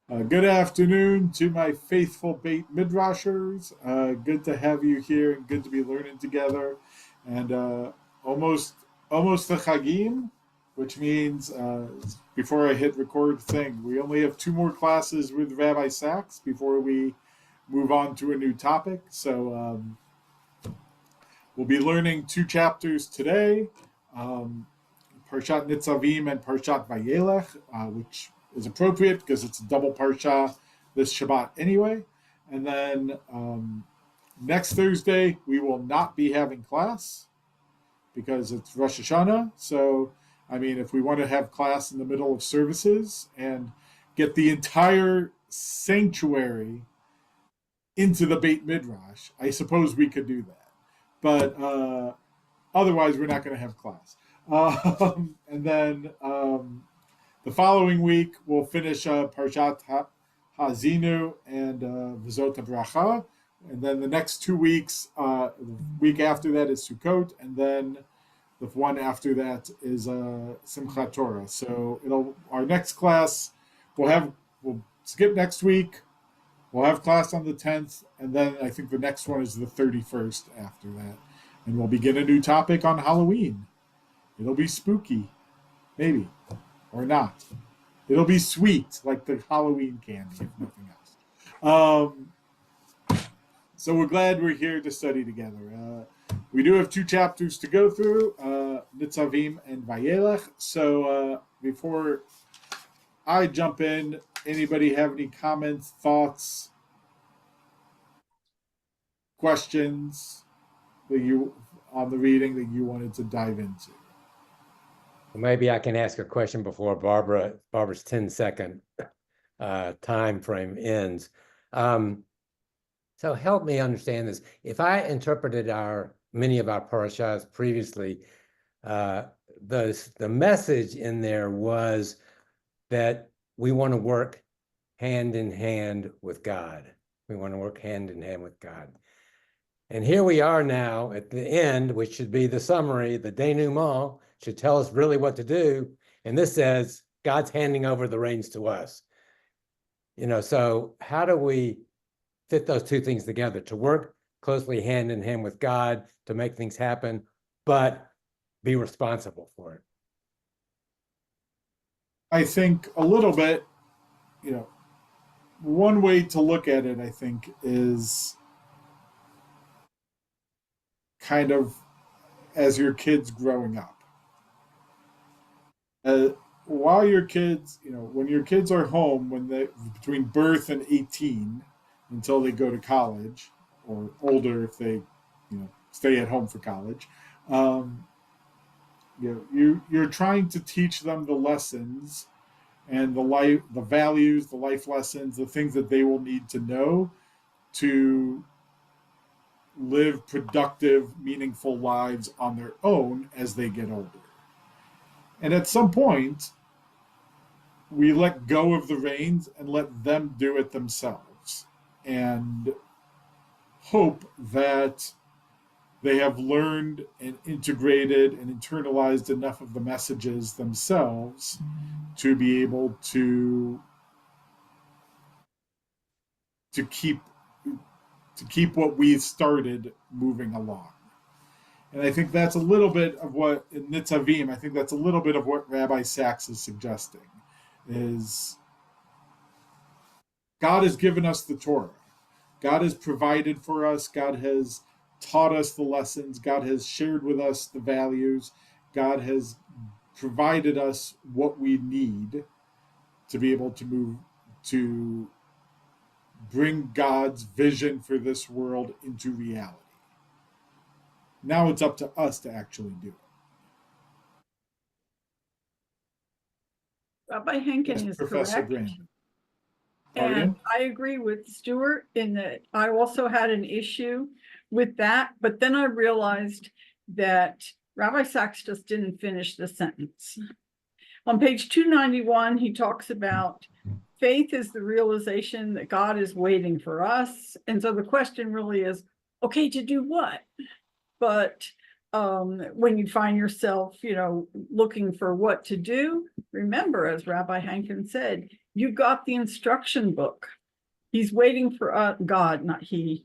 Good afternoon to my faithful Beit Midrashers. Good to have you here and good to be learning together. And almost almost the Chagim, which means before I hit record thing, we only have two more classes with Rabbi Sacks before we move on to a new topic. So we'll be learning two chapters today, Parshat Nitzavim and Parshat Vayelech, which is appropriate because it's a double parsha this Shabbat anyway. And then next Thursday, we will not be having class because it's Rosh Hashanah. So, I mean, if we want to have class in the middle of services and get the entire sanctuary into the Beit Midrash, I suppose we could do that. But otherwise, we're not going to have class. And then the following week, we'll finish Parshat Hazinu and V'zot HaBracha. And then the next 2 weeks, the week after that is Sukkot, and then the one after that is Simchat Torah. So our next class, we'll skip next week. We'll have class on the 10th, and then I think the next one is the 31st after that. And we'll begin a new topic on Halloween. It'll be spooky, maybe, or not. It'll be sweet, like the Halloween candy, if nothing else. So we're glad we're here to study together. We do have two chapters to go through, Nitzavim and Vayelech. So before I jump in, anybody have any comments, thoughts, questions that you on the reading that you wanted to dive into? Maybe I can ask a question before Barbara's 10-second time frame ends. So help me understand this. If I interpreted many of our parashas previously, the message in there was that we want to work hand in hand with God. We want to work hand in hand with God. And here we are now at the end, which should be the summary, the denouement, should tell us really what to do. And this says God's handing over the reins to us. So how do we fit those two things together, to work closely hand in hand with God to make things happen, but be responsible for it? I think a little bit, one way to look at it, I think, is kind of as your kids growing up. While your kids, when your kids are home, between birth and 18, until they go to college, or older if they, stay at home for college, you're trying to teach them the lessons and the values, the life lessons, the things that they will need to know to live productive, meaningful lives on their own as they get older. And at some point, we let go of the reins and let them do it themselves and hope that they have learned and integrated and internalized enough of the messages themselves to be able to keep what we've started moving along. And I think that's a little bit of what, in Nitzavim, I think that's a little bit of what Rabbi Sacks is suggesting, is God has given us the Torah. God has provided for us. God has taught us the lessons. God has shared with us the values. God has provided us what we need to be able to move, to bring God's vision for this world into reality. Now it's up to us to actually do it. Rabbi Henkin is Professor correct. Brandon. And I agree with Stuart in that I also had an issue with that, but then I realized that Rabbi Sacks just didn't finish the sentence. On page 291, he talks about faith is the realization that God is waiting for us. And so the question really is, okay, to do what? But when you find yourself, looking for what to do, remember, as Rabbi Hankin said, you got the instruction book. He's waiting for God, not he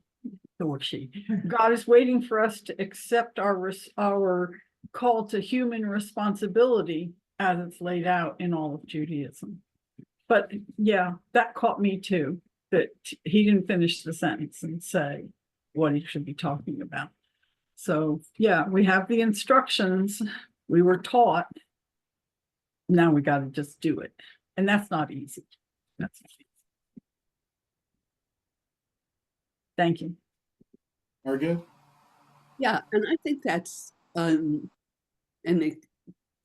or she. God is waiting for us to accept our call to human responsibility as it's laid out in all of Judaism. But yeah, that caught me too, that he didn't finish the sentence and say what he should be talking about. So yeah, we have the instructions, we were taught. Now we got to just do it. And that's not easy. That's not easy. Thank you. Margaret? Yeah, and I think that's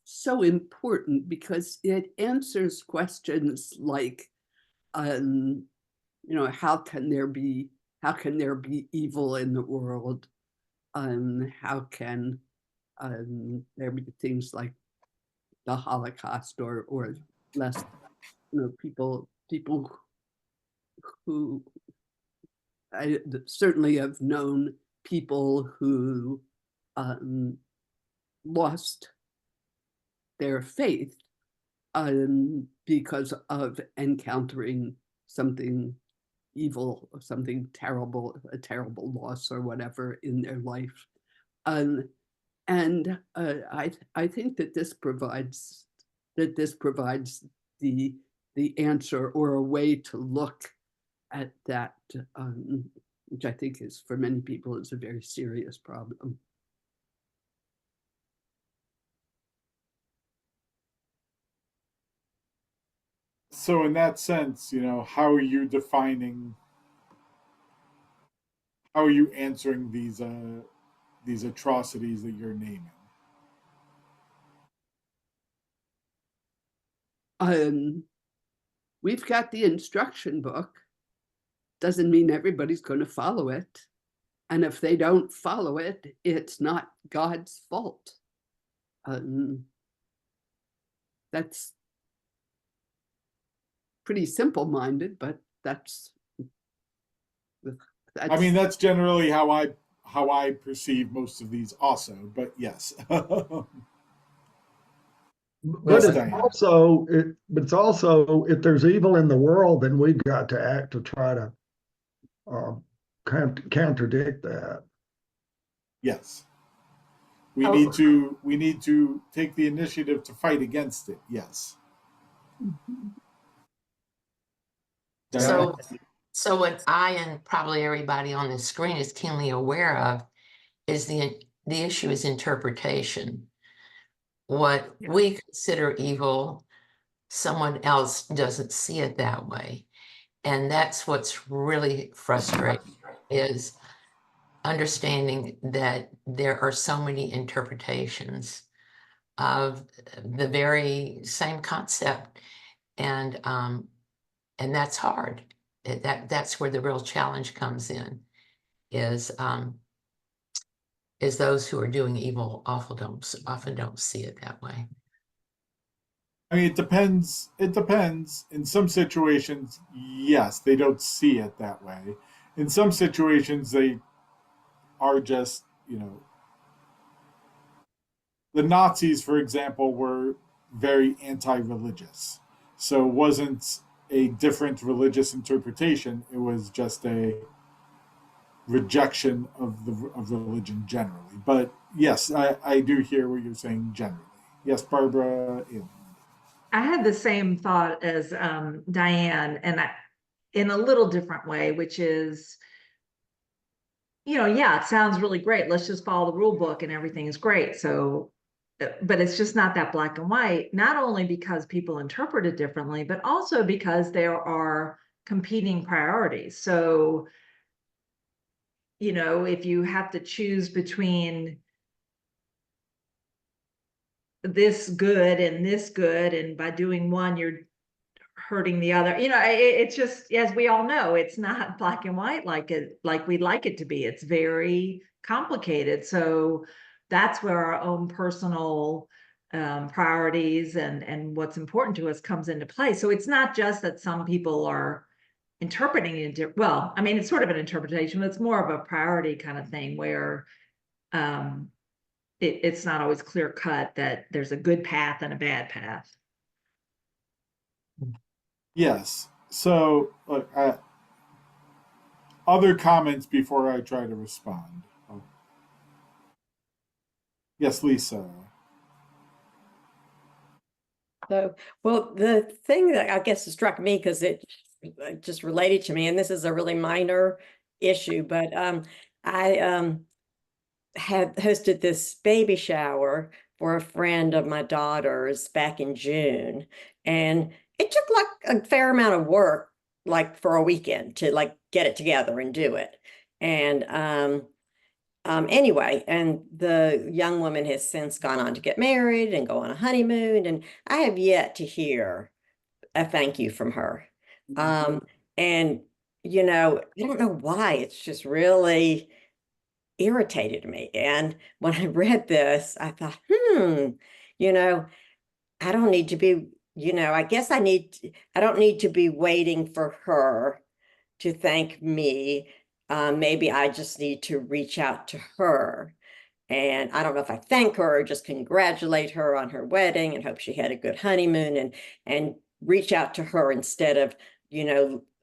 so important because it answers questions like, how can there be evil in the world? How can there be things like the Holocaust or less, people who I certainly have known people who lost their faith because of encountering something evil or something terrible, a terrible loss or whatever in their life. I think that this provides the answer or a way to look at that, which I think is for many people is a very serious problem. So in that sense, how are you answering these atrocities that you're naming? We've got the instruction book. Doesn't mean everybody's going to follow it. And if they don't follow it, it's not God's fault. That's pretty simple-minded, but that's I mean, that's generally how I perceive most of these also, but yes. But it's also if there's evil in the world, then we've got to act to try to contradict that. Yes. We need to take the initiative to fight against it. Yes. So what I and probably everybody on the screen is keenly aware of is the issue is interpretation. What we consider evil, someone else doesn't see it that way. And that's what's really frustrating, is understanding that there are so many interpretations of the very same concept. And that's hard. That's where the real challenge comes in, is those who are doing evil often don't see it that way. I mean, it depends. In some situations, yes, they don't see it that way. In some situations, they are just, the Nazis, for example, were very anti-religious. So it wasn't a different religious interpretation. It was just a rejection of religion generally. But yes, I do hear what you're saying generally. Yes, Barbara. I had the same thought as Diane, and in a little different way, which is, it sounds really great. Let's just follow the rule book and everything is great. So, but it's just not that black and white, not only because people interpret it differently, but also because there are competing priorities. So, if you have to choose between this good, and by doing one, you're hurting the other, it's just, as we all know, it's not black and white like we'd like it to be. It's very complicated. So that's where our own personal priorities and what's important to us comes into play. So it's not just that some people are interpreting it. Well, I mean, it's sort of an interpretation, but it's more of a priority kind of thing where it's not always clear cut that there's a good path and a bad path. Yes. So, look, other comments before I try to respond. Oh. Yes, Lisa. So, well, the thing that I guess struck me, because it just related to me, and this is a really minor issue, but I had hosted this baby shower for a friend of my daughter's back in June, and it took like a fair amount of work, like for a weekend, to like get it together and do it. And anyway, and the young woman has since gone on to get married and go on a honeymoon, and I have yet to hear a thank you from her. And I don't know why, it's just really irritated me. And when I read this, I thought, I don't need to be, I guess I don't need to be waiting for her to thank me. Maybe I just need to reach out to her. And I don't know if I thank her or just congratulate her on her wedding and hope she had a good honeymoon, and reach out to her instead of,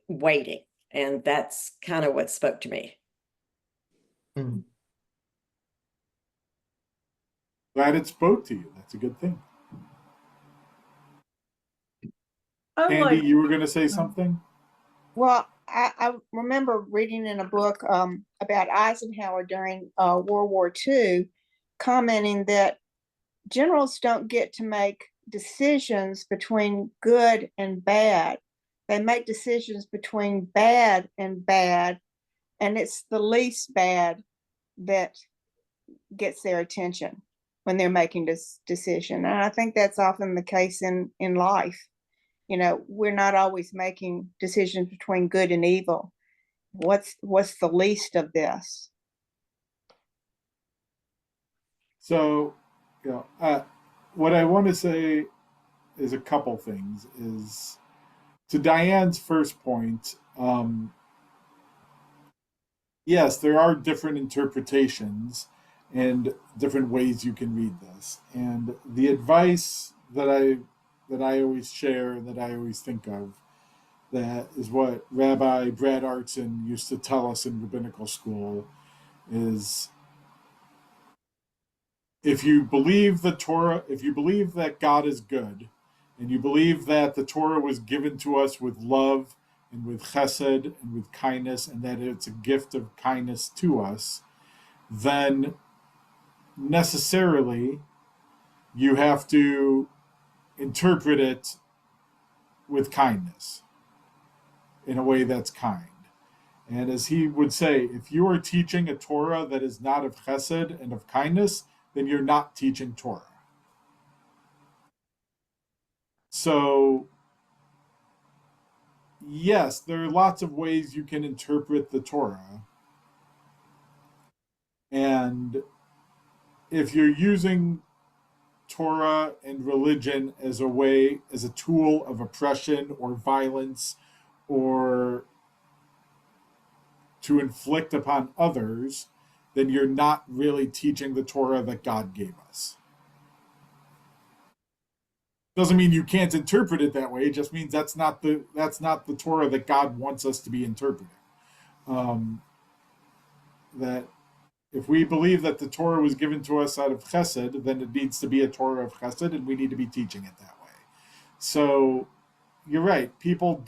waiting. And that's kind of what spoke to me. Mm. Glad it spoke to you. That's a good thing. Unlike, Andy, you were going to say something? Well, I remember reading in a book about Eisenhower during World War II, commenting that generals don't get to make decisions between good and bad. They make decisions between bad and bad, and it's the least bad that gets their attention when they're making this decision. And I think that's often the case in life. We're not always making decisions between good and evil. What's the least of this? So, what I want to say is a couple things. Is to Diane's first point, yes, there are different interpretations and different ways you can read this. And the advice that I always share, that I always think of, that is what Rabbi Brad Artson used to tell us in rabbinical school, is if you believe the Torah, if you believe that God is good, and you believe that the Torah was given to us with love and with chesed and with kindness, and that it's a gift of kindness to us, then necessarily you have to interpret it with kindness, in a way that's kind. And as he would say, if you are teaching a Torah that is not of chesed and of kindness, then you're not teaching Torah. So, yes, there are lots of ways you can interpret the Torah. And if you're using Torah and religion as a tool of oppression or violence, or to inflict upon others, then you're not really teaching the Torah that God gave us. Doesn't mean you can't interpret it that way. It just means that's not the Torah that God wants us to be interpreting. That if we believe that the Torah was given to us out of chesed, then it needs to be a Torah of chesed, and we need to be teaching it that way. So you're right. People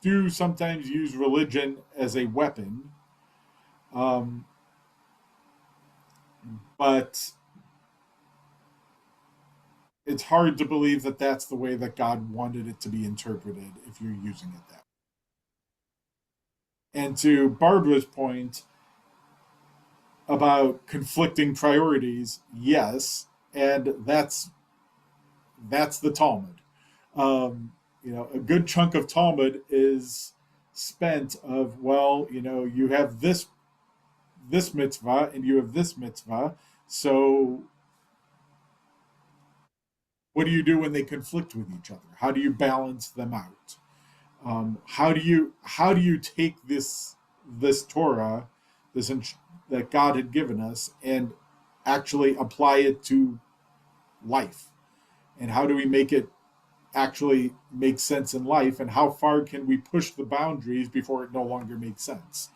do sometimes use religion as a weapon, but it's hard to believe that that's the way that God wanted it to be interpreted if you're using it that way. And to Barbara's point about conflicting priorities, yes, and that's the Talmud. A good chunk of Talmud is spent of, you have this mitzvah and you have this mitzvah, so what do you do when they conflict with each other? How do you balance them out? How do you take this Torah, this that God had given us and actually apply it to life? And how do we make it actually make sense in life? And how far can we push the boundaries before it no longer makes sense?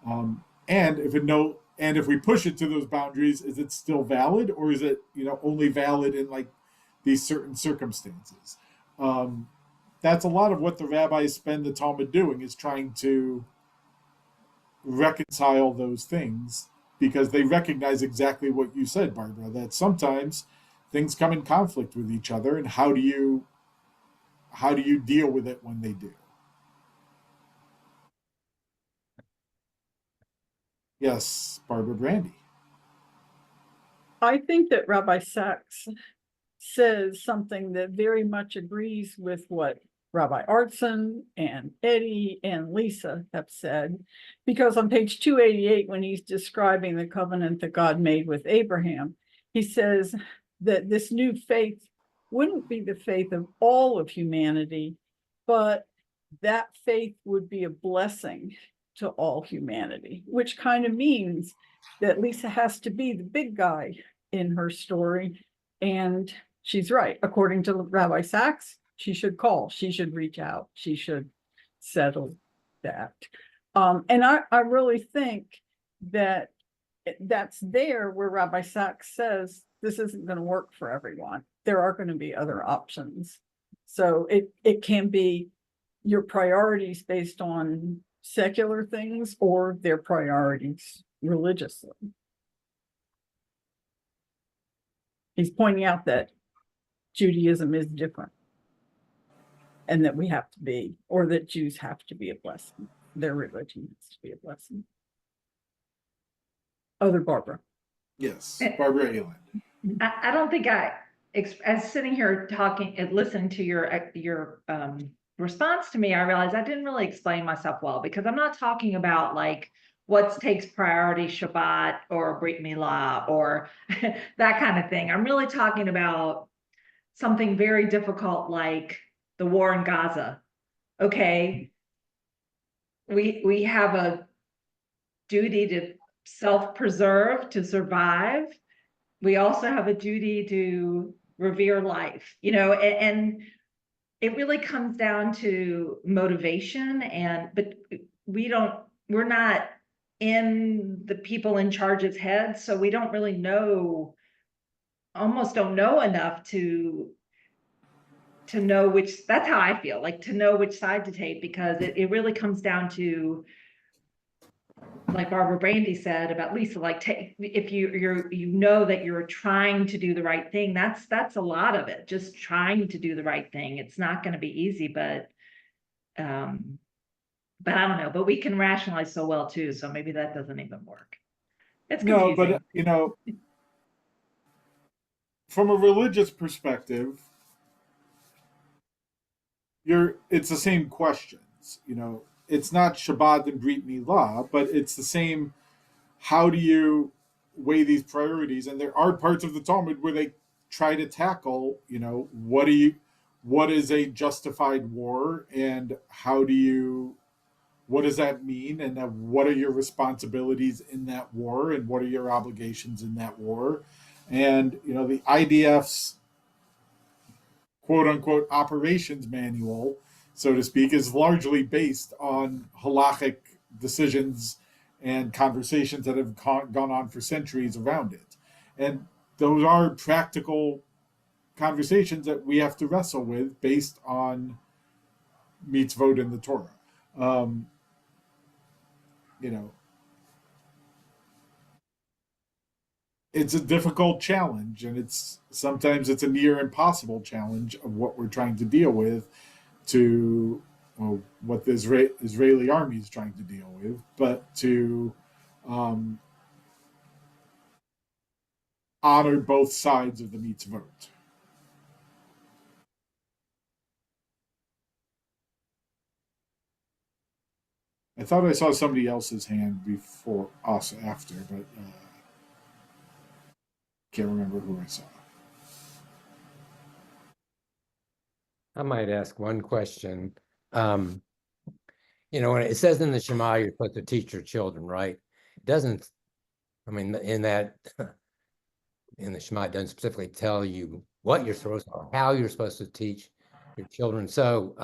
And if we push it to those boundaries, is it still valid, or is it only valid in like these certain circumstances? That's a lot of what the rabbis spend the Talmud doing, is trying to reconcile those things, because they recognize exactly what you said, Barbara, that sometimes things come in conflict with each other, and how do you deal with it when they do? Yes, Barbara Brandy. I think that Rabbi Sacks says something that very much agrees with what Rabbi Artson and Eddie and Lisa have said, because on page 288, when he's describing the covenant that God made with Abraham, he says that this new faith wouldn't be the faith of all of humanity, but that faith would be a blessing to all humanity, which kind of means that Lisa has to be the big guy in her story. And she's right. According to Rabbi Sacks, she should call, she should reach out, she should settle that. And I really think that that's there where Rabbi Sacks says this isn't going to work for everyone. There are going to be other options. So it can be your priorities based on secular things or their priorities religiously. He's pointing out that Judaism is different, and that we have to be, or that Jews have to be a blessing. Their religion has to be a blessing. Other Barbara. Yes, Barbara Ayland. I don't think as sitting here talking and listening to your response to me, I realized I didn't really explain myself well, because I'm not talking about like what takes priority, Shabbat or Brit Milah or that kind of thing. I'm really talking about something very difficult like the war in Gaza. Okay, we have a duty to self-preserve, to survive. We also have a duty to revere life, and it really comes down to motivation. But we're not in the people in charge's heads, so we don't really almost don't know enough to know which, that's how I feel, like to know which side to take, because it really comes down to, like Barbara Brandy said about Lisa, like if you know that you're trying to do the right thing, that's a lot of it, just trying to do the right thing. It's not going to be easy, but I don't know, but we can rationalize so well too, so maybe that doesn't even work. It's confusing. No, but from a religious perspective, it's the same questions. It's not Shabbat and Brit Milah, but it's the same. How do you weigh these priorities? And there are parts of the Talmud where they try to tackle, what is a justified war, and what does that mean, and what are your responsibilities in that war, and what are your obligations in that war? And the IDF's quote unquote operations manual, so to speak, is largely based on halachic decisions and conversations that have gone on for centuries around it. And those are practical conversations that we have to wrestle with based on mitzvot in the Torah. It's a difficult challenge, and sometimes it's a near impossible challenge of what we're trying to deal with, what the Israeli army is trying to deal with, but to honor both sides of the mitzvot. I thought I saw somebody else's hand before us after, but can't remember who I saw. I might ask one question. When it says in the Shema, you're supposed to teach your children, right? It doesn't I mean, in that, in the Shema, it doesn't specifically tell you what you're supposed to, how you're supposed to teach your children. So,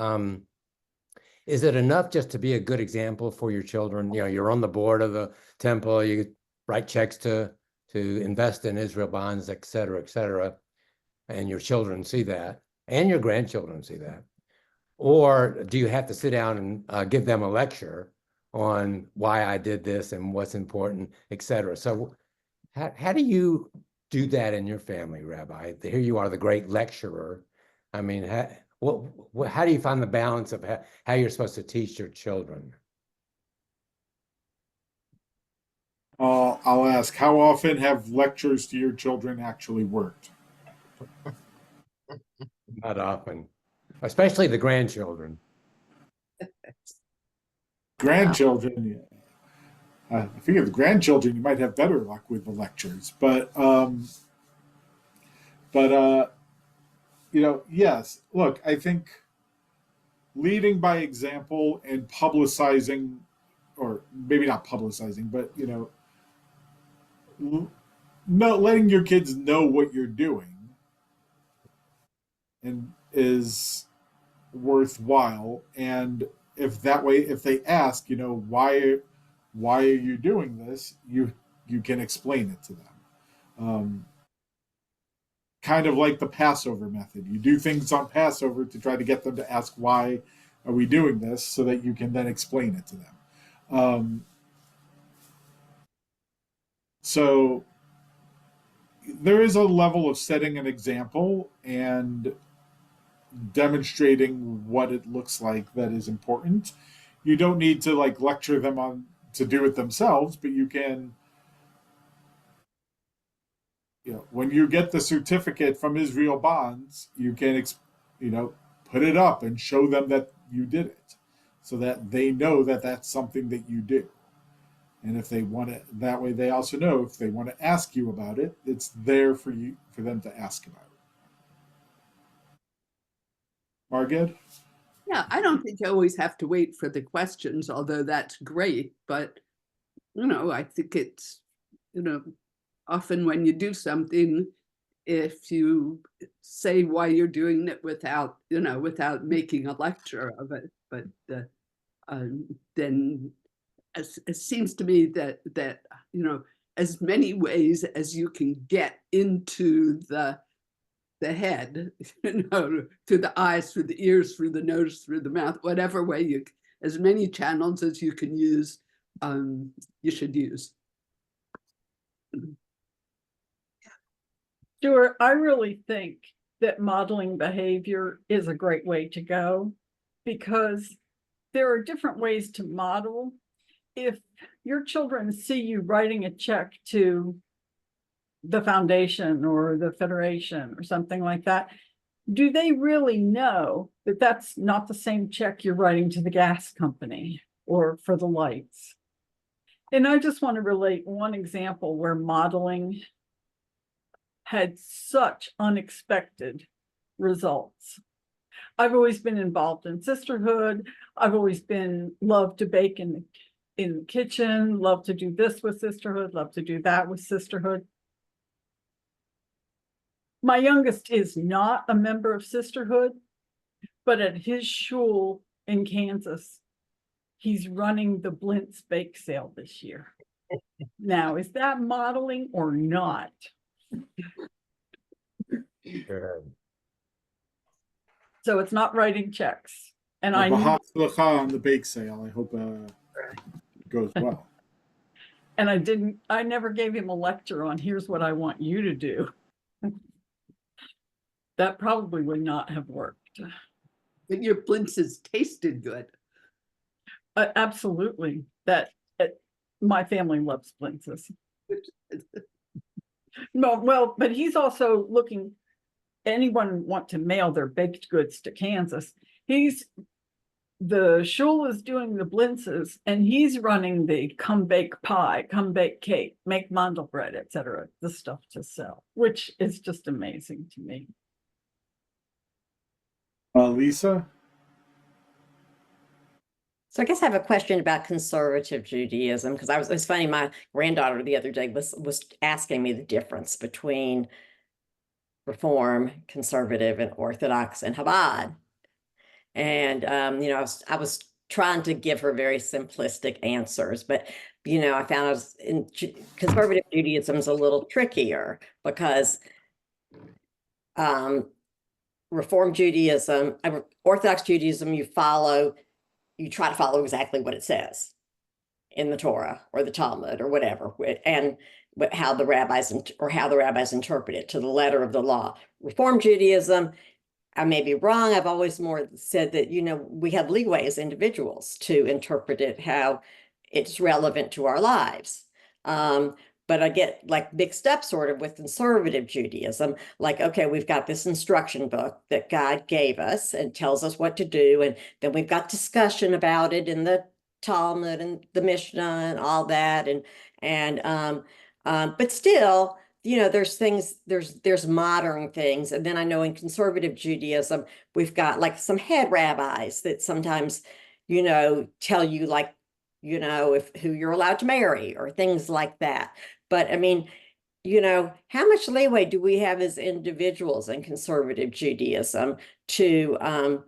is it enough just to be a good example for your children? You know, you're on the board of the temple, you write checks to invest in Israel bonds, et cetera, and your children see that, and your grandchildren see that? Or do you have to sit down and give them a lecture on why I did this and what's important, et cetera? So how do you do that in your family, Rabbi? Here you are, the great lecturer. I mean, how do you find the balance of how you're supposed to teach your children? I'll ask, how often have lectures to your children actually worked? Not often, especially the grandchildren. Grandchildren, yeah. I figure the grandchildren, you might have better luck with the lectures, but yes. Look, I think leading by example and publicizing, or maybe not publicizing, but no, letting your kids know what you're doing and is worthwhile. And if that way, if they ask, why are you doing this, you can explain it to them. Kind of like the Passover method. You do things on Passover to try to get them to ask, why are we doing this, so that you can then explain it to them. So there is a level of setting an example and demonstrating what it looks like that is important. You don't need to lecture them on to do it themselves, but you can, when you get the certificate from Israel Bonds, you can, put it up and show them that you did it, so that they know that that's something that you do. And if they want it that way, they also know if they want to ask you about it, it's there for them to ask about it. Margaret? Yeah, I don't think you always have to wait for the questions, although that's great. But, I think it's, often when you do something, if you say why you're doing it without making a lecture of it, but then it seems to me that as many ways as you can get into the head, through the eyes, through the ears, through the nose, through the mouth, whatever way as many channels as you can use, you should use. Stuart, I really think that modeling behavior is a great way to go, because there are different ways to model. If your children see you writing a check to the foundation or the federation or something like that, do they really know that that's not the same check you're writing to the gas company or for the lights? And I just want to relate one example where modeling had such unexpected results. I've always been involved in sisterhood. I've always loved to bake in the kitchen, love to do this with sisterhood, love to do that with sisterhood. My youngest is not a member of sisterhood, but at his shul in Kansas, he's running the Blintz bake sale this year. Now, is that modeling or not? Sure. So it's not writing checks. And on the bake sale. I hope it goes well. And I never gave him a lecture on here's what I want you to do. That probably would not have worked. But your blintzes tasted good. Absolutely. My family loves blintzes. No, well, but he's also looking, anyone want to mail their baked goods to Kansas. The shul is doing the blintzes, and he's running the come bake pie, come bake cake, make mandel bread, etc. The stuff to sell, which is just amazing to me. Lisa? So I guess I have a question about conservative Judaism, because it's funny, my granddaughter the other day was asking me the difference between Reform, conservative, and Orthodox, and Chabad. And I was trying to give her very simplistic answers, but I found conservative Judaism is a little trickier because Reform Judaism, Orthodox Judaism, you try to follow exactly what it says in the Torah or the Talmud or whatever, and how the rabbis interpret it to the letter of the law. Reform Judaism, I may be wrong. I've always more said that, we have leeway as individuals to interpret it how it's relevant to our lives. But I get like mixed up sort of with conservative Judaism. Like, okay, we've got this instruction book that God gave us and tells us what to do. And then we've got discussion about it in the Talmud and the Mishnah and all that. But still, there's things, there's modern things. And then I know in conservative Judaism, we've got like some head rabbis that sometimes, tell you like, who you're allowed to marry or things like that. But I mean, how much leeway do we have as individuals in conservative Judaism to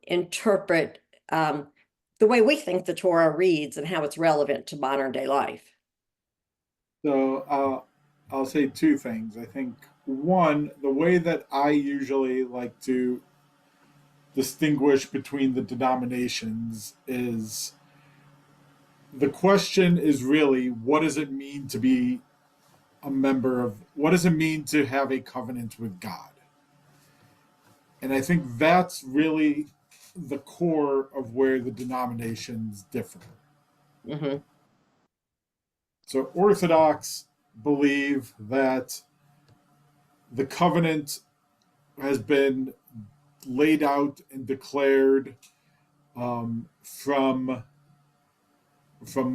interpret the way we think the Torah reads and how it's relevant to modern day life? So I'll say two things. I think one, the way that I usually like to distinguish between the denominations is the question is really, what does it mean to be what does it mean to have a covenant with God? And I think that's really the core of where the denominations differ. Mm-hmm. So Orthodox believe that the covenant has been laid out and declared from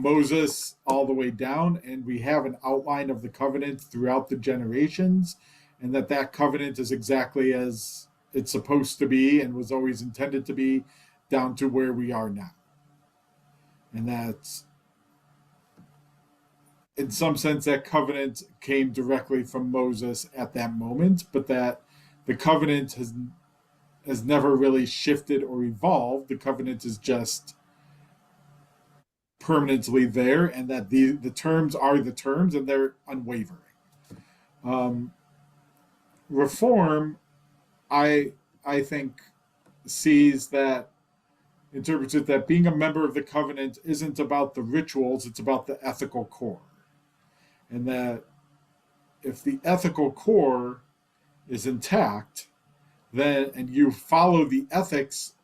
Moses all the way down, and we have an outline of the covenant throughout the generations, and that covenant is exactly as it's supposed to be and was always intended to be, down to where we are now. And that's, in some sense, that covenant came directly from Moses at that moment, but that the covenant has never really shifted or evolved. The covenant is just permanently there, and that the terms are the terms and they're unwavering. Reform, I think, interprets it that being a member of the covenant isn't about the rituals, it's about the ethical core. And that if the ethical core is intact, then, and you follow the ethics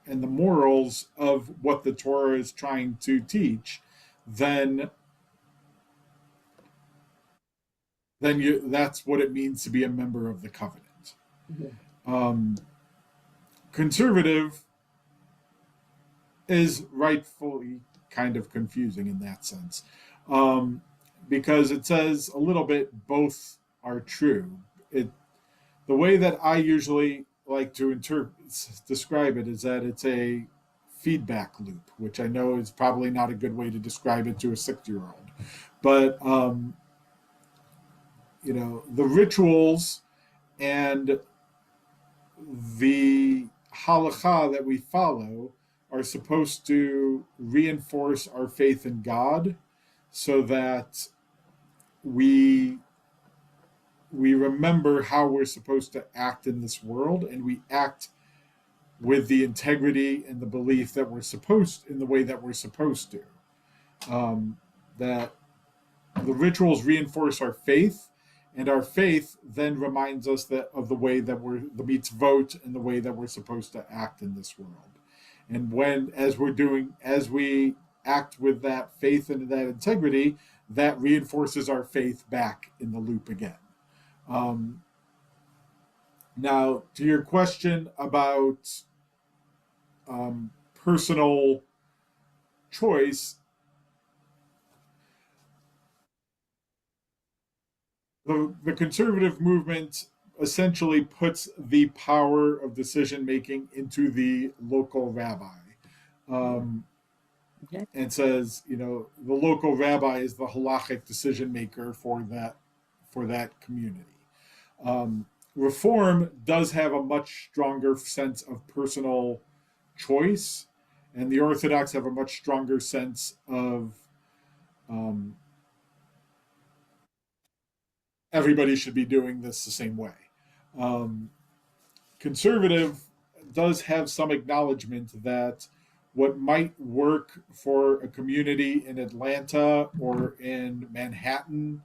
and the morals of what the Torah is trying to teach, then that's what it means to be a member of the covenant. Mm-hmm. Conservative is rightfully kind of confusing in that sense, because it says a little bit both are true. The way that I usually like to describe it is that it's a feedback loop, which I know is probably not a good way to describe it to a 6-year-old. But, the rituals and the halakha that we follow are supposed to reinforce our faith in God so that we remember how we're supposed to act in this world, and we act with the integrity and the belief that in the way that we're supposed to. That the rituals reinforce our faith, and our faith then reminds us of the way that the mitzvot and the way that we're supposed to act in this world. And as we act with that faith and that integrity, that reinforces our faith back in the loop again. Now, to your question about personal choice, the conservative movement essentially puts the power of decision making into the local rabbi. Okay. and says, the local rabbi is the halachic decision maker for that community. Reform does have a much stronger sense of personal choice, and the Orthodox have a much stronger sense of everybody should be doing this the same way. Conservative does have some acknowledgement that what might work for a community in Atlanta or in Manhattan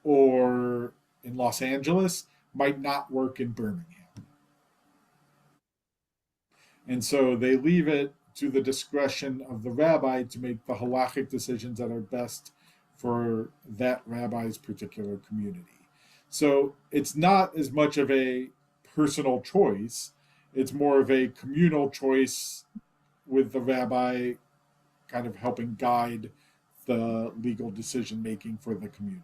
or in Los Angeles might not work in Birmingham. And so they leave it to the discretion of the rabbi to make the halachic decisions that are best for that rabbi's particular community. So it's not as much of a personal choice, it's more of a communal choice with the rabbi kind of helping guide the legal decision making for the community.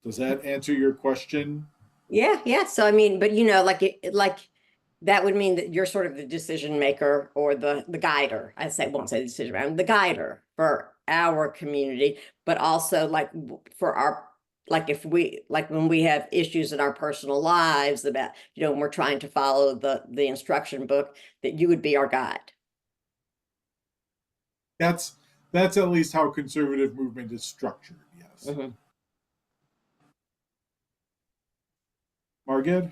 Does that answer your question? Yeah. So I mean, but like that would mean that you're sort of the decision maker or the guider. Won't say the decision maker, I'm the guider for our community, but also like for our, like if we, like when we have issues in our personal lives about, when we're trying to follow the instruction book, that you would be our guide. That's at least how conservative movement is structured, yes. Mm-hmm. Margit?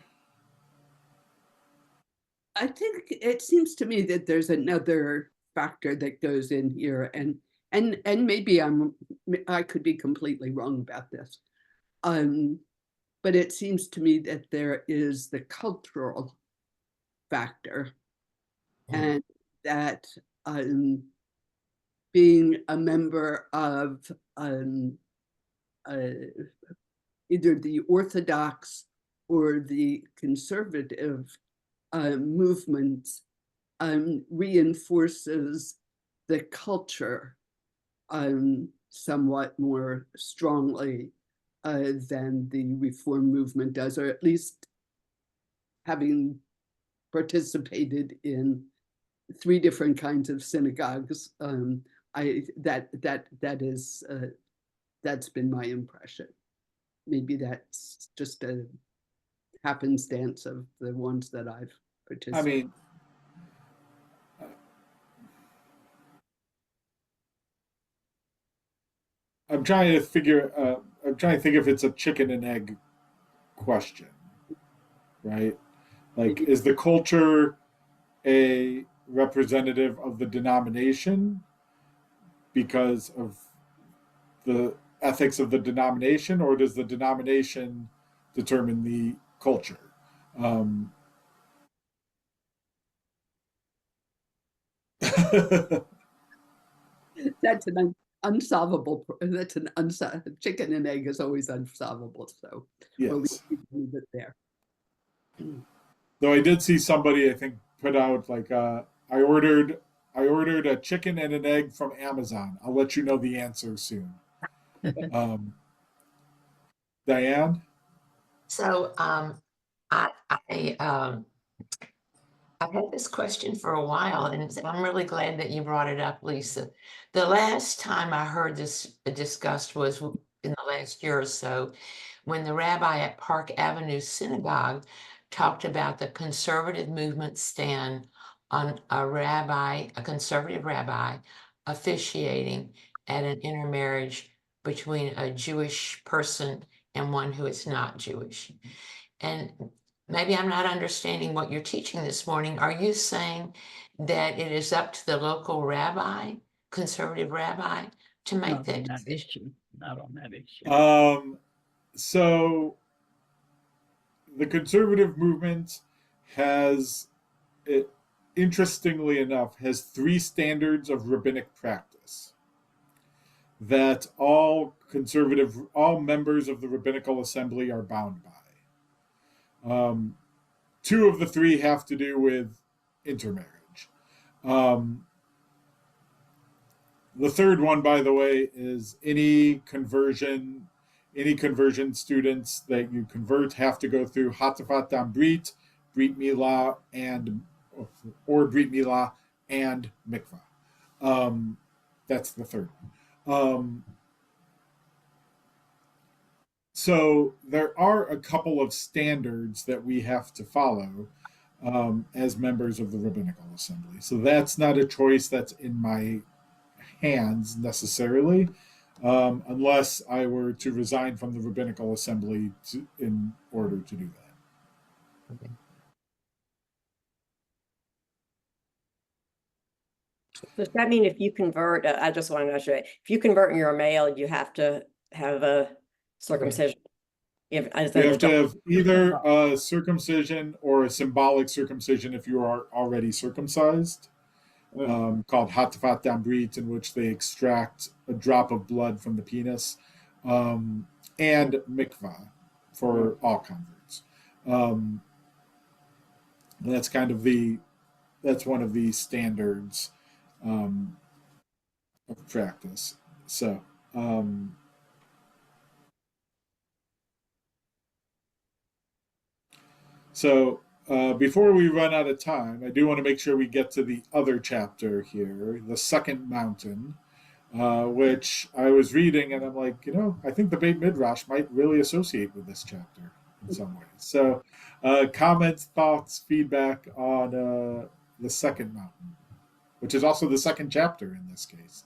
I think it seems to me that there's another factor that goes in here, and maybe I could be completely wrong about this, but it seems to me that there is the cultural factor, and that being a member of either the Orthodox or the conservative movements reinforces the culture somewhat more strongly than the Reform movement does, or at least having participated in 3 different kinds of synagogues. That's been my impression. Maybe that's just a happenstance of the ones that I've participated. I mean, I'm trying to think if it's a chicken and egg question, right? Like, is the culture a representative of the denomination because of the ethics of the denomination, or does the denomination determine the culture? That's an unsolvable. Chicken and egg is always unsolvable. So yes. We'll leave it there. Though I did see somebody, I think, put out like I ordered a chicken and an egg from Amazon. I'll let you know the answer soon. Diane? So I've had this question for a while, and I'm really glad that you brought it up, Lisa. The last time I heard this discussed was in the last year or so, when the rabbi at Park Avenue Synagogue talked about the conservative movement stand on a conservative rabbi officiating at an intermarriage between a Jewish person and one who is not Jewish. And maybe I'm not understanding what you're teaching this morning. Are you saying that it is up to the local rabbi, conservative rabbi, to make that decision? Not on that issue. So the conservative movement has, interestingly enough, has 3 standards of rabbinic practice that all members of the rabbinical assembly are bound by. 2 of the 3 have to do with intermarriage. The third one, by the way, is any conversion students that you convert have to go through Hatafat Dam Brit Milah, and mikvah. That's the third one. So there are a couple of standards that we have to follow as members of the rabbinical assembly. So that's not a choice that's in my hands necessarily, unless I were to resign from the rabbinical assembly in order to do that. Okay. Does that mean if you convert, I just want to know, if you convert and you're a male, you have to have a circumcision? You have to have either a circumcision or a symbolic circumcision if you are already circumcised, called hatafat dam brit, in which they extract a drop of blood from the penis, and mikvah for all converts. That's kind of that's one of the standards of practice. So, before we run out of time, I do want to make sure we get to the other chapter here, the second mountain, which I was reading, and I'm like, I think the Beit Midrash might really associate with this chapter in some ways. So, comments, thoughts, feedback on the second mountain, which is also the second chapter in this case.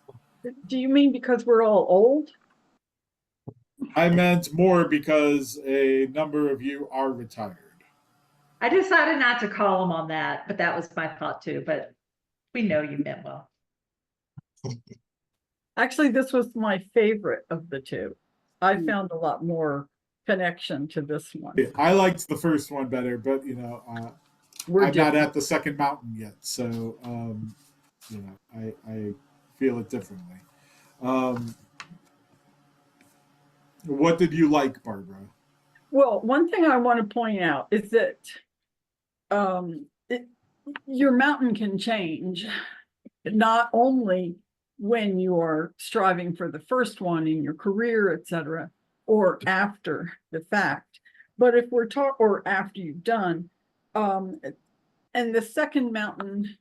Do you mean because we're all old? I meant more because a number of you are retired. I decided not to call him on that, but that was my thought too, but we know you meant well. Actually, this was my favorite of the two. I found a lot more connection to this one. I liked the first one better, but I'm not at the second mountain yet, so I feel it differently. What did you like, Barbara? Well, one thing I want to point out is that your mountain can change, not only when you're striving for the first one in your career, etc., or after the fact, but if we're or after you've done, and the second mountain,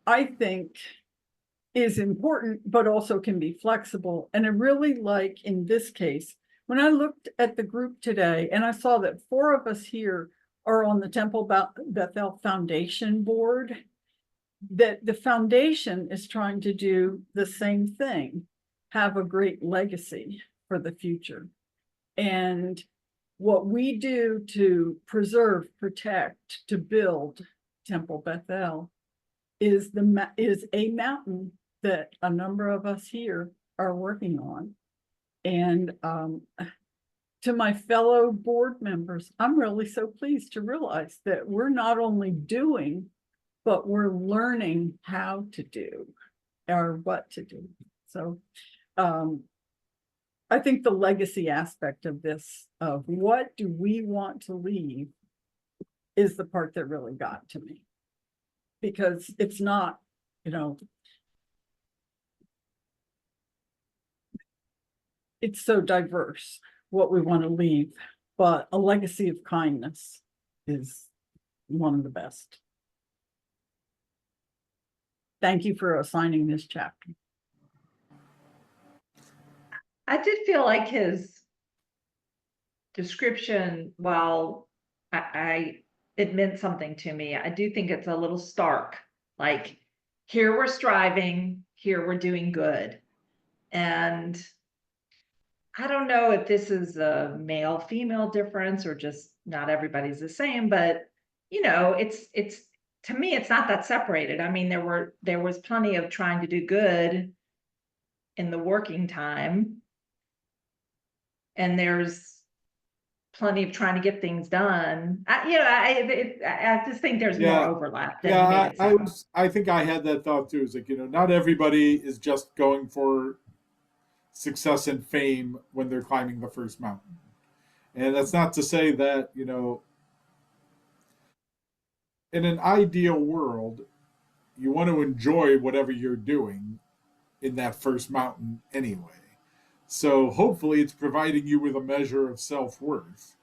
I think, is important, but also can be flexible. And I really like, in this case, when I looked at the group today and I saw that 4 of us here are on the Temple Bethel Foundation board, that the foundation is trying to do the same thing, have a great legacy for the future. And what we do to preserve, protect, to build Temple Bethel is a mountain that a number of us here are working on. And to my fellow board members, I'm really so pleased to realize that we're not only doing, but we're learning how to do or what to do. So I think the legacy aspect of this, of what do we want to leave, is the part that really got to me. Because it's not, it's so diverse what we want to leave, but a legacy of kindness is one of the best. Thank you for assigning this chapter. I did feel like his description, while it meant something to me, I do think it's a little stark. Like, here we're striving, here we're doing good. And I don't know if this is a male-female difference or just not everybody's the same, but it's to me, it's not that separated. I mean, there was plenty of trying to do good in the working time, and there's plenty of trying to get things done. I just think there's more overlap than I think I had that thought too. It's like, not everybody is just going for success and fame when they're climbing the first mountain. And that's not to say that, in an ideal world, you want to enjoy whatever you're doing in that first mountain anyway. So hopefully it's providing you with a measure of self-worth.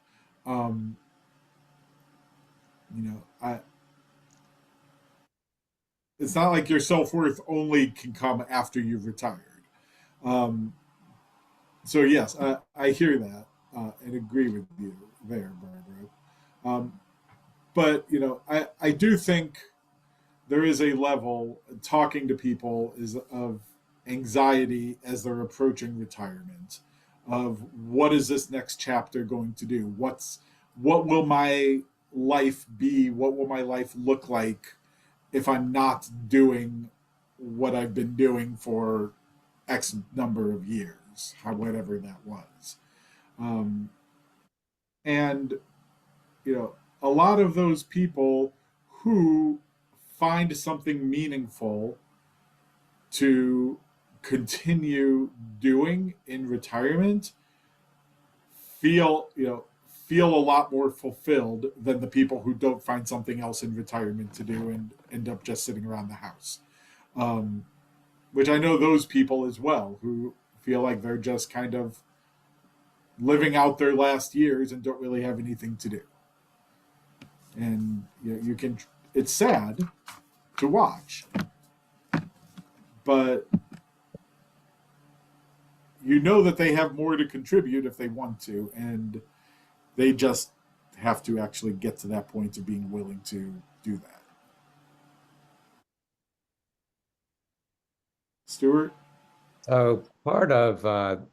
it's not like your self-worth only can come after you've retired. So yes, I hear that and agree with you there, Barbara. But I do think there is a level talking to people is of anxiety as they're approaching retirement, of what is this next chapter going to do? What will my life be? What will my life look like if I'm not doing what I've been doing for X number of years, whatever that was. And, a lot of those people who find something meaningful to continue doing in retirement feel a lot more fulfilled than the people who don't find something else in retirement to do and end up just sitting around the house. Which I know those people as well who feel like they're just kind of living out their last years and don't really have anything to do. And it's sad to watch, but that they have more to contribute if they want to, and they just have to actually get to that point of being willing to do that. Stuart? So part of the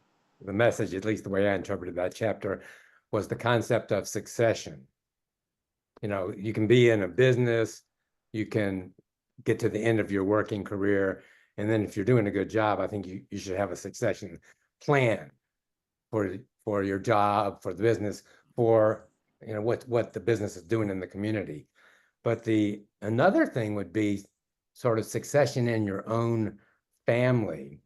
message, at least the way I interpreted that chapter, was the concept of succession. You can be in a business, you can get to the end of your working career, and then if you're doing a good job, I think you should have a succession plan for your job, for the business, for what the business is doing in the community. But another thing would be sort of succession in your own family.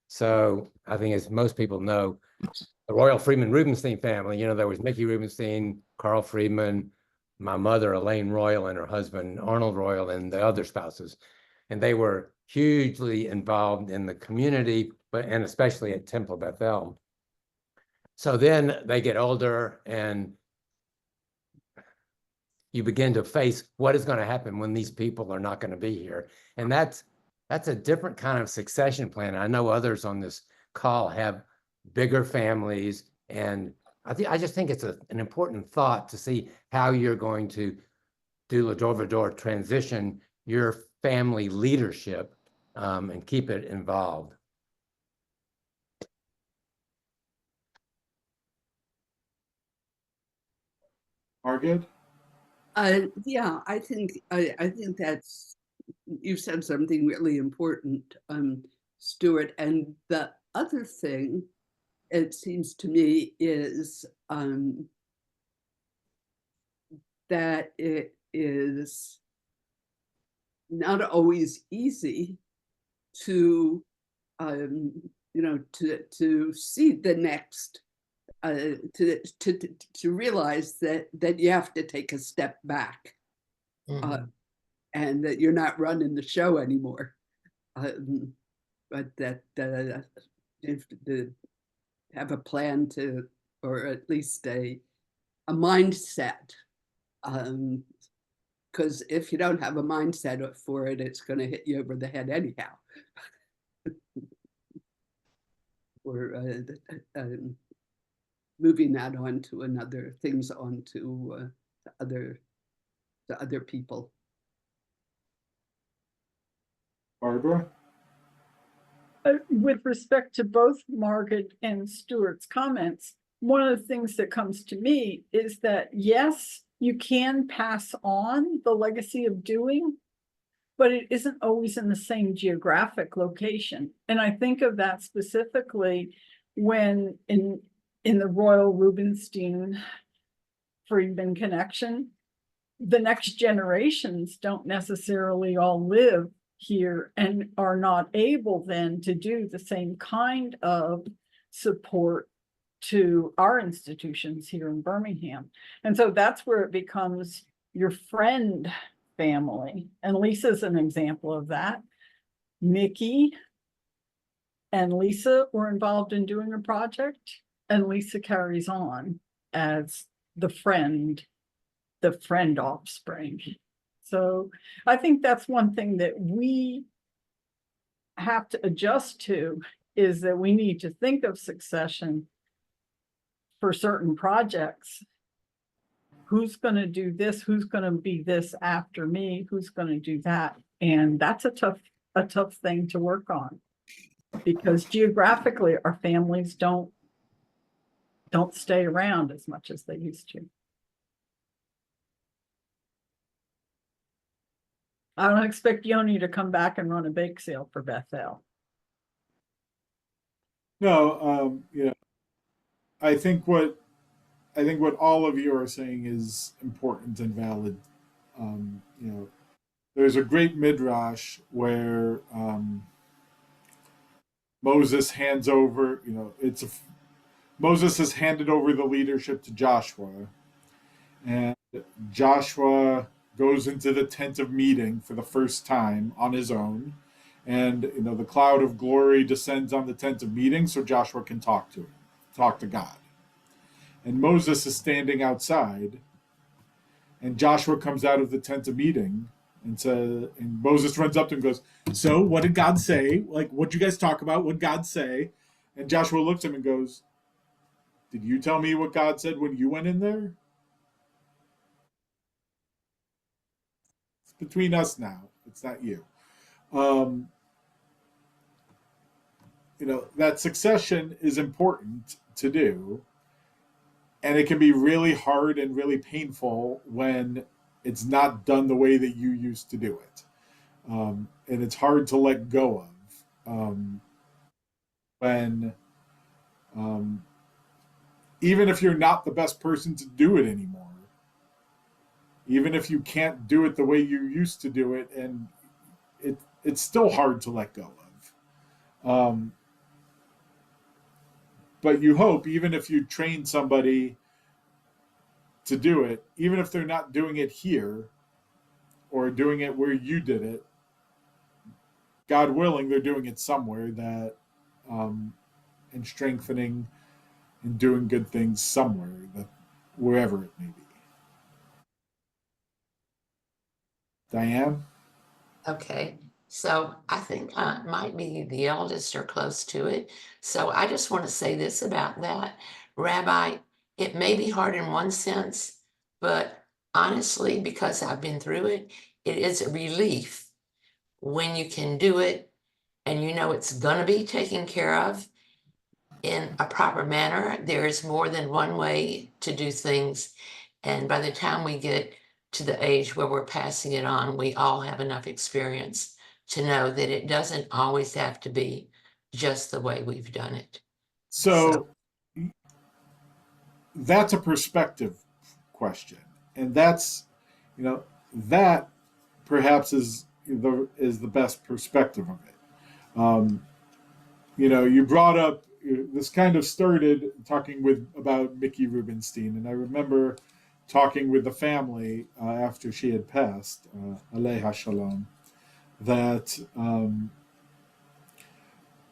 So I think, as most people know, the Royal Freeman Rubenstein family, there was Mickey Rubenstein, Carl Freeman, my mother, Elaine Royal, and her husband, Arnold Royal, and the other spouses. And they were hugely involved in the community, and especially at Temple Bethel. So then they get older, and you begin to face what is going to happen when these people are not going to be here. And that's a different kind of succession plan. I know others on this call have bigger families, and I just think it's an important thought to see how you're going to do a door-to-door transition, your family leadership, and keep it involved. Margaret? Yeah, I think that's, you've said something really important, Stuart. And the other thing, it seems to me, is that it is not always easy to to see the next, to realize that you have to take a step back, and that you're not running the show anymore, but that you have to have a plan or at least a mindset, because if you don't have a mindset for it, it's going to hit you over the head anyhow. Or moving that on to other people. Barbara? With respect to both Margaret and Stuart's comments, one of the things that comes to me is that, yes, you can pass on the legacy of doing, but it isn't always in the same geographic location. And I think of that specifically when in the Royal Rubenstein Friedman connection, the next generations don't necessarily all live here and are not able then to do the same kind of support to our institutions here in Birmingham. And so that's where it becomes your friend family. And Lisa's an example of that. Mickey and Lisa were involved in doing a project, and Lisa carries on as the friend offspring. So I think that's one thing that we have to adjust to, is that we need to think of succession for certain projects. Who's going to do this? Who's going to be this after me? Who's going to do that? And that's a tough thing to work on, because geographically our families don't stay around as much as they used to. I don't expect Yoni to come back and run a bake sale for Bethel. No, you know, I think what all of you are saying is important and valid. You know, there's a great midrash where Moses hands over. You know, Moses has handed over the leadership to Joshua, and Joshua goes into the tent of meeting for the first time on his own. And, you know, the cloud of glory descends on the tent of meeting so Joshua can talk to God. And Moses is standing outside, and Joshua comes out of the tent of meeting and Moses runs up to him and goes, "So what did God say? Like, what'd you guys talk about? What'd God say?" And Joshua looks at him and goes, "Did you tell me what God said when you went in there? It's between us now. It's not you." You know, that succession is important to do, and it can be really hard and really painful when it's not done the way that you used to do it, and it's hard to let go of when even if you're not the best person to do it anymore, even if you can't do it the way you used to do it, and it's still hard to let go of. But you hope, even if you train somebody to do it, even if they're not doing it here or doing it where you did it, God willing, they're doing it somewhere that, and strengthening and doing good things somewhere, that wherever it may be. Diane? Okay, so I think I might be the eldest or close to it. So I just want to say this about that. Rabbi, it may be hard in one sense, but honestly, because I've been through it, it is a relief when you can do it and you know it's going to be taken care of in a proper manner. There is more than one way to do things. And by the time we get to the age where we're passing it on, we all have enough experience to know that it doesn't always have to be just the way we've done it. So that's a perspective question. And that's, you know, that perhaps is the best perspective of it. You know, you brought up, this kind of started talking about Mickey Rubinstein, and I remember talking with the family after she had passed, Aleha Shalom, that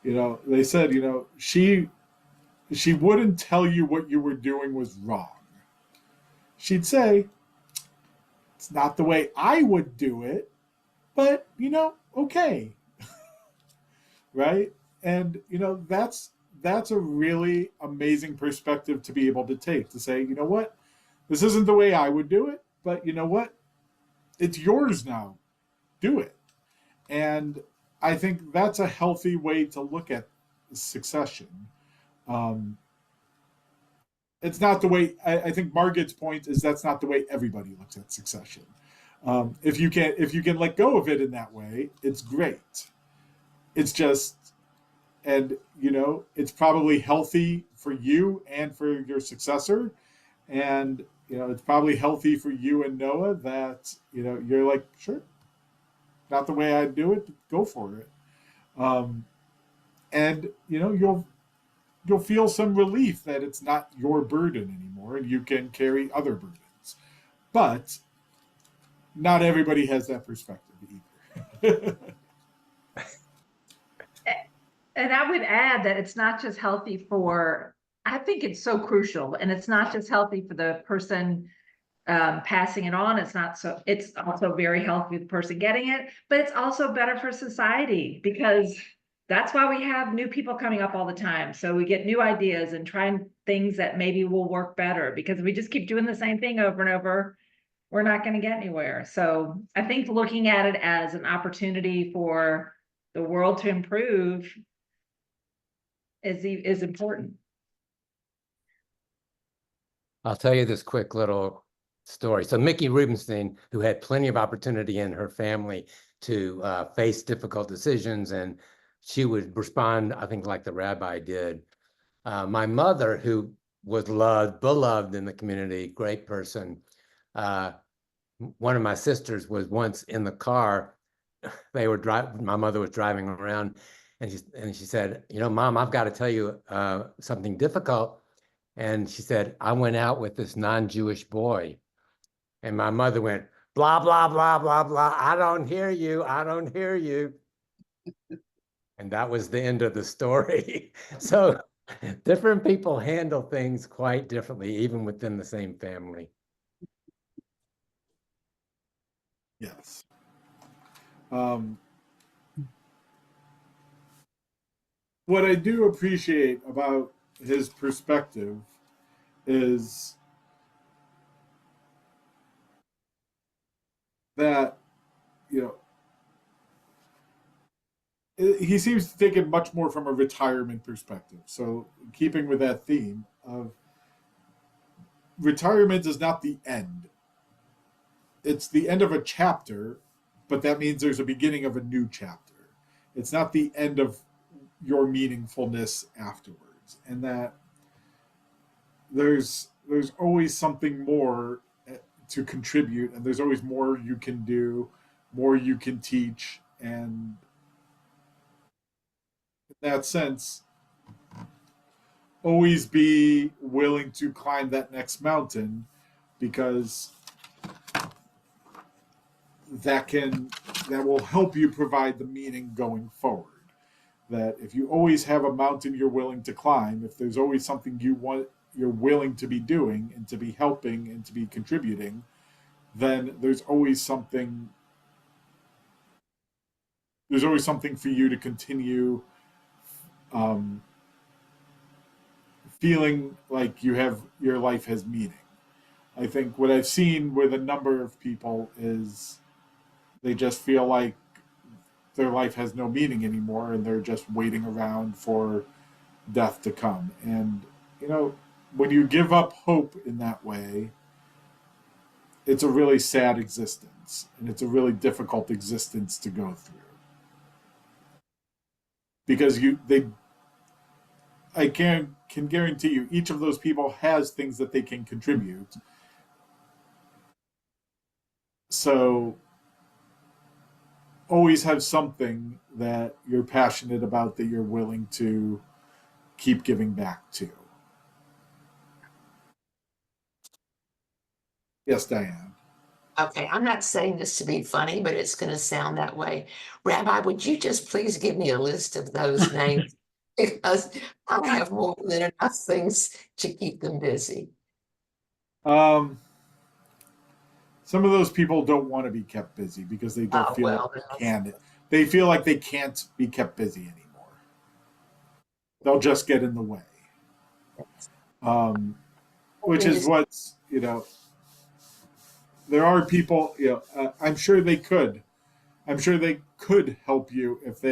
you know, they said, you know, she wouldn't tell you what you were doing was wrong. She'd say, "It's not the way I would do it, but, you know, okay." Right? And, you know, that's a really amazing perspective to be able to take, to say, you know what, this isn't the way I would do it, but you know what, it's yours now, do it. And I think that's a healthy way to look at succession. It's not the way, I think Margaret's point is that's not the way everybody looks at succession. If you can let go of it in that way, it's great. It's just, and you know, it's probably healthy for you and for your successor, and you know, it's probably healthy for you and Noah that, you know, you're like, sure, not the way I'd do it, but go for it. And you know, you'll feel some relief that it's not your burden anymore, and you can carry other burdens. But not everybody has that perspective either. And I would add that it's not just healthy for, I think it's so crucial, and it's not just healthy for the person passing it on. It's also very healthy for the person getting it, but it's also better for society because that's why we have new people coming up all the time. So we get new ideas and trying things that maybe will work better, because if we just keep doing the same thing over and over, we're not going to get anywhere. So I think looking at it as an opportunity for the world to improve is important. I'll tell you this quick little story. So Mickey Rubenstein, who had plenty of opportunity in her family to face difficult decisions, and she would respond, I think, like the rabbi did. My mother, who was beloved in the community, great person. One of my sisters was once in the car. They were driving. My mother was driving around, and she said, "You know, Mom, I've got to tell you something difficult." And she said, "I went out with this non-Jewish boy." And my mother went, "Blah, blah, blah, blah, blah. I don't hear you. I don't hear you." And that was the end of the story. So different people handle things quite differently, even within the same family. Yes. What I do appreciate about his perspective is that, you know, he seems to take it much more from a retirement perspective. So keeping with that theme of retirement is not the end. It's the end of a chapter, but that means there's a beginning of a new chapter. It's not the end of your meaningfulness afterwards. And that there's always something more to contribute, and there's always more you can do, more you can teach, and in that sense, always be willing to climb that next mountain, because that will help you provide the meaning going forward. That if you always have a mountain you're willing to climb, if there's always something you're willing to be doing and to be helping and to be contributing, then there's always something for you to continue feeling like your life has meaning. I think what I've seen with a number of people is they just feel like their life has no meaning anymore, and they're just waiting around for death to come. And, you know, when you give up hope in that way, it's a really sad existence, and it's a really difficult existence to go through. Because I can guarantee you, each of those people has things that they can contribute. So always have something that you're passionate about that you're willing to keep giving back to. Yes, Diane. Okay, I'm not saying this to be funny, but it's going to sound that way. Rabbi, would you just please give me a list of those names? Because I have more than enough things to keep them busy. Some of those people don't want to be kept busy because they don't feel like they can. They feel like they can't be kept busy anymore. They'll just get in the way. Which is what's, you know, there are people, you know, I'm sure they could help you if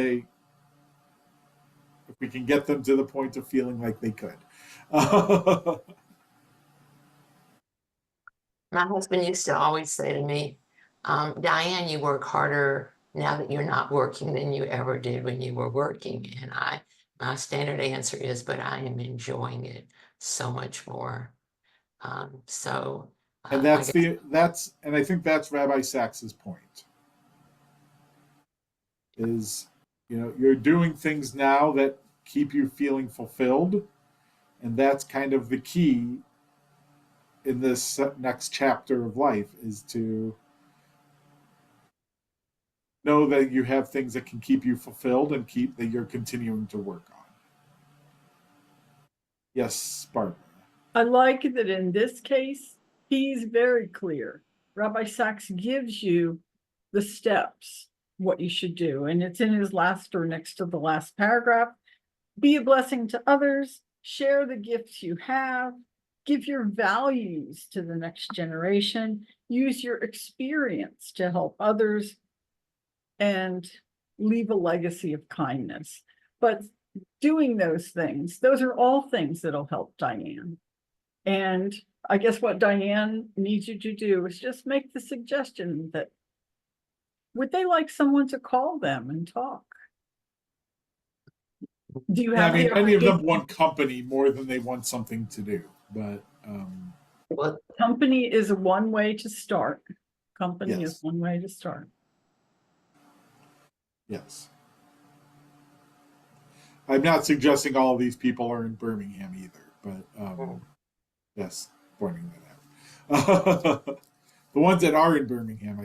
we can get them to the point of feeling like they could. My husband used to always say to me, Diane, you work harder now that you're not working than you ever did when you were working. And my standard answer is, but I am enjoying it so much more. And I think that's Rabbi Sacks's point. Is, you know, you're doing things now that keep you feeling fulfilled, and that's kind of the key in this next chapter of life, is to know that you have things that can keep you fulfilled and that you're continuing to work on. Yes, Barbara. I like that in this case, He's very clear. Rabbi Sacks gives you the steps, what you should do. And it's in his last or next to the last paragraph. Be a blessing to others, share the gifts you have, give your values to the next generation, use your experience to help others, and leave a legacy of kindness. But doing those things, those are all things that'll help Diane. And I guess what Diane needs you to do is just make the suggestion that would they like someone to call them and talk? Do you Yeah, have I mean, the many of them want company more than they want something to do, but What? company is one way to start. Company Yes. is one way to start. yes. I'm not suggesting all of these people are in Birmingham either, but yes, pointing that out. The ones that are in Birmingham,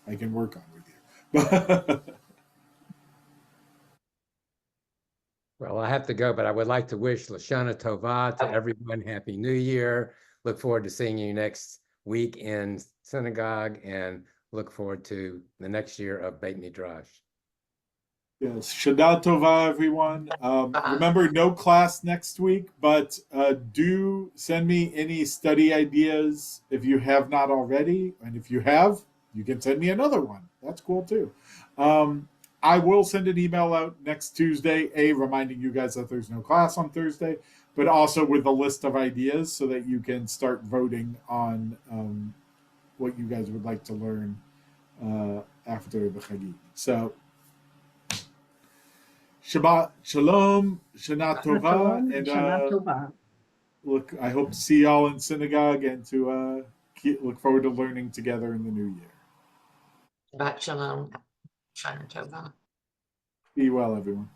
I can work on with you. Well, I have to go, but I would like to wish Lashana Tova to everyone. Happy New Year. Look forward to seeing you next week in synagogue and look forward to the next year of Beit Midrash. Yes, Shana Tova, everyone. Remember, no class next week, but do send me any study ideas if you have not already. And if you have, you can send me another one. That's cool too. I will send an email out next Tuesday, reminding you guys that there's no class on Thursday, but also with a list of ideas so that you can start voting on what you guys would like to learn after the Chagim. So, Shabbat Shalom, Shana Tova, and Shana Tova. look, I hope to see y'all in synagogue and to look forward to learning together in the new year. Shabbat shalom. Shana tova. Be well, everyone.